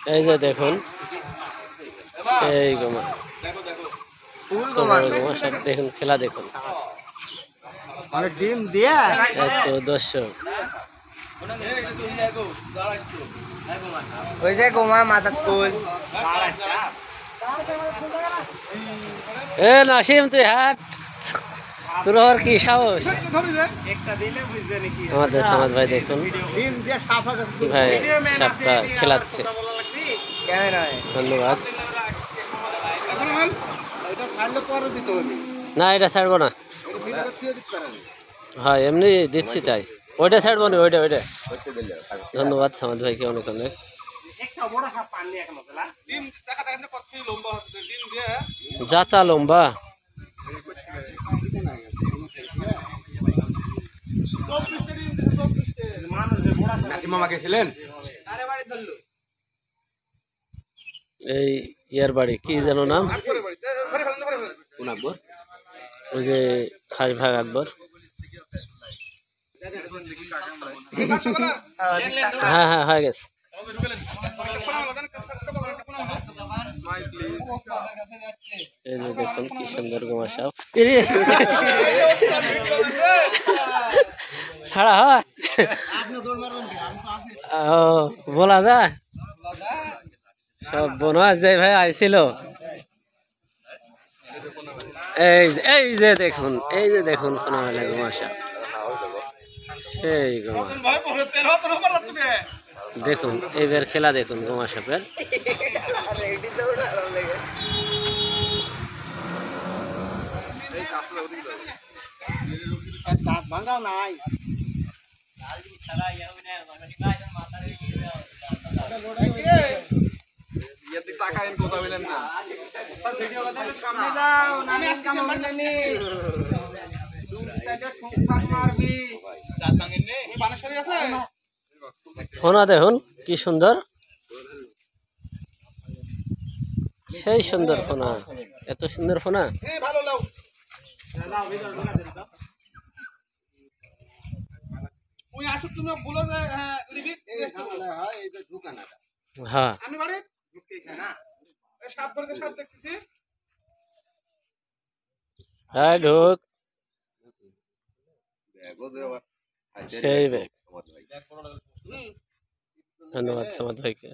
এই যে দেখুন সেই গোমা তোমার গোমা সব দেখুন খেলা দেখুন ডিম দিয়ে তো দর্শক ওই যে গোমা মাথা কুল এ নাসিম তুই হাট তোর আর কি সাহস আমাদের সমাজ ভাই দেখুন ভাই সাপটা খেলাচ্ছে ধন্যবাদ না এটা ছাড়বো না হ্যাঁ এমনি দিচ্ছি তাই ওইটা ছাড়বো না ওইটা ওইটা ধন্যবাদ সমাজ ভাইকে অনেক অনেক জাতা লম্বা মামা গেছিলেন এই ইয়ার বাড়ি কি যেন নাম ওই যে খাস ভাগ আকবর হ্যাঁ হ্যাঁ হয়ে গেছে এই যে দেখুন কি সুন্দর গোমা সাপ ছাড়া হয় বলা যায় সব বনবাস যাই ভাই আইছিল এই যে দেখুন কোনো হলে গোমা সাপ সেই গোমা দেখুন এইবার খেলা দেখুন গোমা সাপের ফোনা দেখুন কি সুন্দর সেই সুন্দর ফোনা এত সুন্দর ফোনা হ্যাঁ হ্যাঁ ঢুক সেই ব্যাগ ধন্যবাদ সমাদ ভাইকে